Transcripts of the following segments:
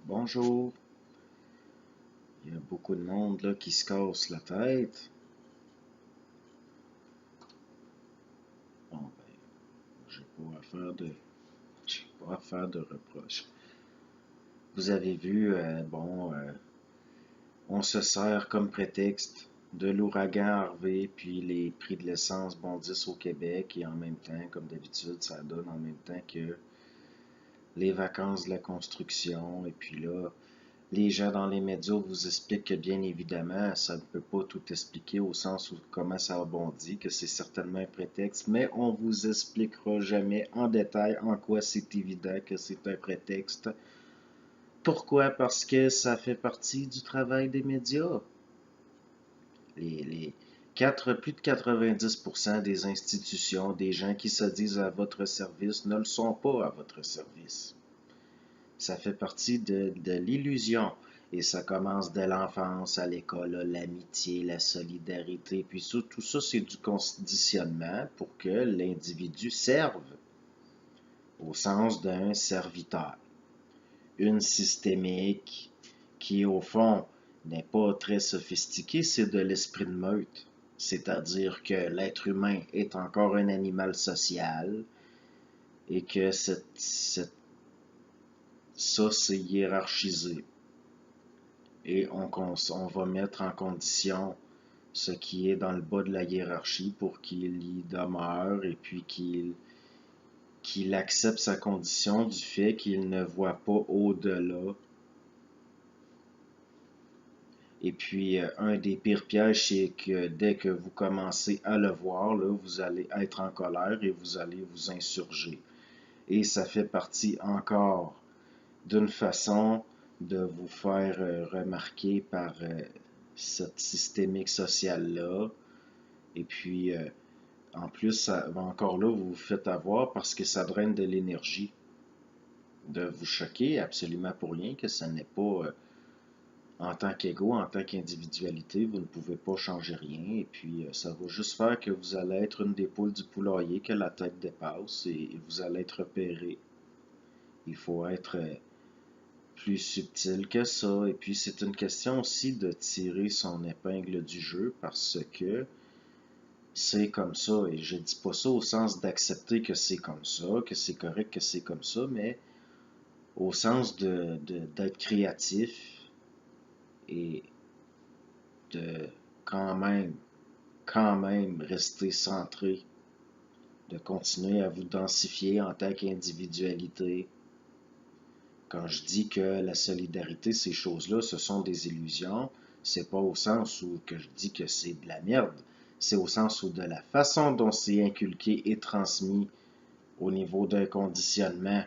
Bonjour. Il y a beaucoup de monde là qui se casse la tête. Bon, ben, j'ai pas à faire de reproches. Vous avez vu, on se sert comme prétexte de l'ouragan Harvey, puis les prix de l'essence bondissent au Québec, et en même temps, comme d'habitude, ça donne en même temps que les vacances de la construction, et puis là, les gens dans les médias vous expliquent que bien évidemment, ça ne peut pas tout expliquer au sens où comment ça rebondit, que c'est certainement un prétexte, mais on vous expliquera jamais en détail en quoi c'est évident que c'est un prétexte. Pourquoi? Parce que ça fait partie du travail des médias. Les plus de 90% des institutions, des gens qui se disent à votre service, ne le sont pas à votre service. Ça fait partie de l'illusion. Et ça commence dès l'enfance, à l'école, l'amitié, la solidarité. Puis ça, tout ça, c'est du conditionnement pour que l'individu serve au sens d'un serviteur. Une systémique qui, au fond, n'est pas très sophistiquée, c'est de l'esprit de meute. C'est-à-dire que l'être humain est encore un animal social et que ça, c'est hiérarchisé. Et on va mettre en condition ce qui est dans le bas de la hiérarchie pour qu'il y demeure et puis qu'il accepte sa condition du fait qu'il ne voit pas au-delà. Et puis, un des pires pièges, c'est que dès que vous commencez à le voir, là, vous allez être en colère et vous allez vous insurger. Et ça fait partie encore d'une façon de vous faire remarquer par cette systémique sociale-là. Et puis, en plus, encore là, vous vous faites avoir parce que ça draine de l'énergie. De vous choquer absolument pour rien, que ça n'est pas en tant qu'ego, en tant qu'individualité, vous ne pouvez pas changer rien. Et puis, ça va juste faire que vous allez être une des poules du poulailler, que la tête dépasse et vous allez être repéré. Il faut être plus subtil que ça. Et puis, c'est une question aussi de tirer son épingle du jeu parce que c'est comme ça. Et je dis pas ça au sens d'accepter que c'est comme ça, que c'est correct que c'est comme ça, mais au sens d'être créatif et de quand même, quand même rester centré, de continuer à vous densifier en tant qu'individualité. Quand je dis que la solidarité, ces choses-là, ce sont des illusions, c'est pas au sens où que je dis que c'est de la merde. C'est au sens où de la façon dont c'est inculqué et transmis au niveau d'un conditionnement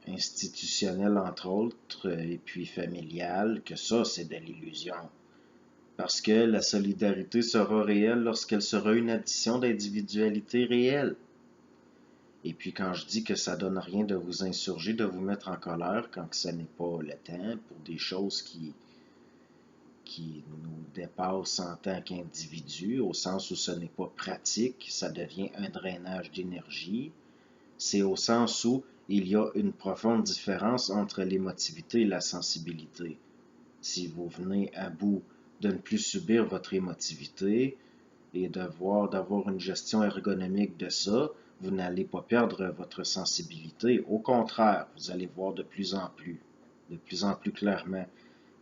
institutionnel, entre autres, et puis familial, que ça, c'est de l'illusion. Parce que la solidarité sera réelle lorsqu'elle sera une addition d'individualité réelle. Et puis quand je dis que ça donne rien de vous insurger, de vous mettre en colère quand ce n'est pas le temps pour des choses qui nous dépassent en tant qu'individus, au sens où ce n'est pas pratique, ça devient un drainage d'énergie, c'est au sens où il y a une profonde différence entre l'émotivité et la sensibilité. Si vous venez à bout de ne plus subir votre émotivité et d'avoir une gestion ergonomique de ça, vous n'allez pas perdre votre sensibilité. Au contraire, vous allez voir de plus en plus clairement.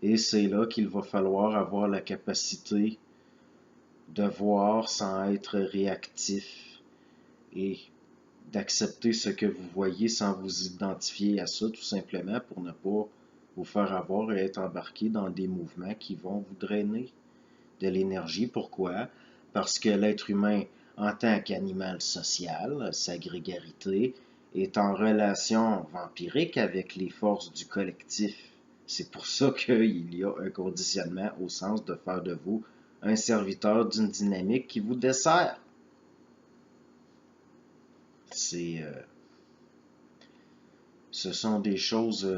Et c'est là qu'il va falloir avoir la capacité de voir sans être réactif et d'accepter ce que vous voyez sans vous identifier à ça, tout simplement pour ne pas vous faire avoir et être embarqué dans des mouvements qui vont vous drainer de l'énergie. Pourquoi? Parce que l'être humain, en tant qu'animal social, sa grégarité, est en relation vampirique avec les forces du collectif. C'est pour ça qu'il y a un conditionnement au sens de faire de vous un serviteur d'une dynamique qui vous dessert. C'est, ce sont des choses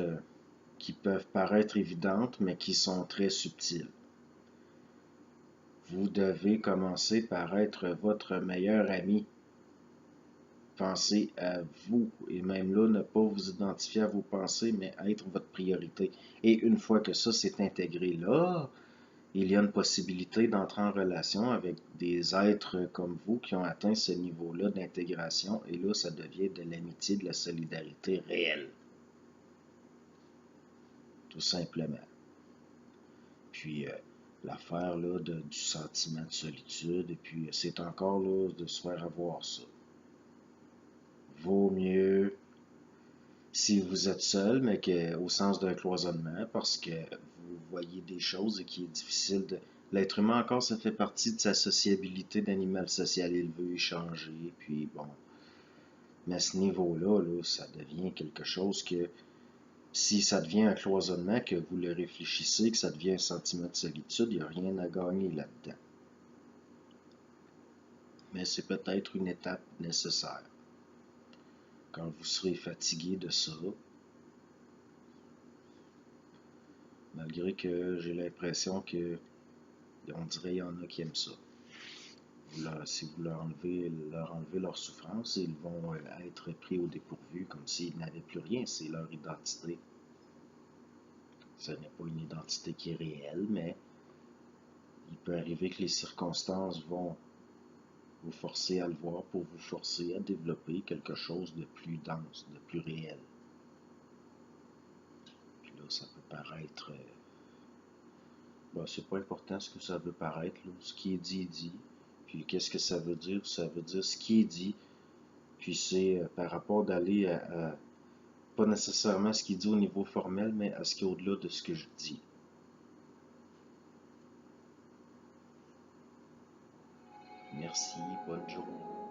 qui peuvent paraître évidentes, mais qui sont très subtiles. Vous devez commencer par être votre meilleur ami. Pensez à vous et même là, ne pas vous identifier à vos pensées, mais être votre priorité. Et une fois que ça s'est intégré là, il y a une possibilité d'entrer en relation avec des êtres comme vous qui ont atteint ce niveau-là d'intégration et là, ça devient de l'amitié, de la solidarité réelle, tout simplement. Puis l'affaire là du sentiment de solitude, et puis c'est encore là de se faire avoir ça. Vaut mieux si vous êtes seul, mais que, au sens d'un cloisonnement, parce que vous voyez des choses et qu'il est difficile de... L'être humain encore, ça fait partie de sa sociabilité d'animal social. Il veut échanger, puis bon. Mais à ce niveau-là, là, ça devient quelque chose que, si ça devient un cloisonnement, que vous le réfléchissez, que ça devient un sentiment de solitude, il n'y a rien à gagner là-dedans. Mais c'est peut-être une étape nécessaire. Quand vous serez fatigué de ça, malgré que j'ai l'impression que on dirait qu'il y en a qui aiment ça. Si vous leur enlevez leur souffrance, ils vont être pris au dépourvu comme s'ils n'avaient plus rien. C'est leur identité. Ce n'est pas une identité qui est réelle, mais il peut arriver que les circonstances vont vous forcer à le voir pour vous forcer à développer quelque chose de plus dense, de plus réel. Puis là, ça peut paraître... c'est pas important ce que ça veut paraître. Là. Ce qui est dit, est dit. Puis qu'est-ce que ça veut dire? Ça veut dire ce qui est dit. Puis c'est par rapport d'aller pas nécessairement à ce qui est dit au niveau formel, mais à ce qui est au-delà de ce que je dis. Merci, bonne journée.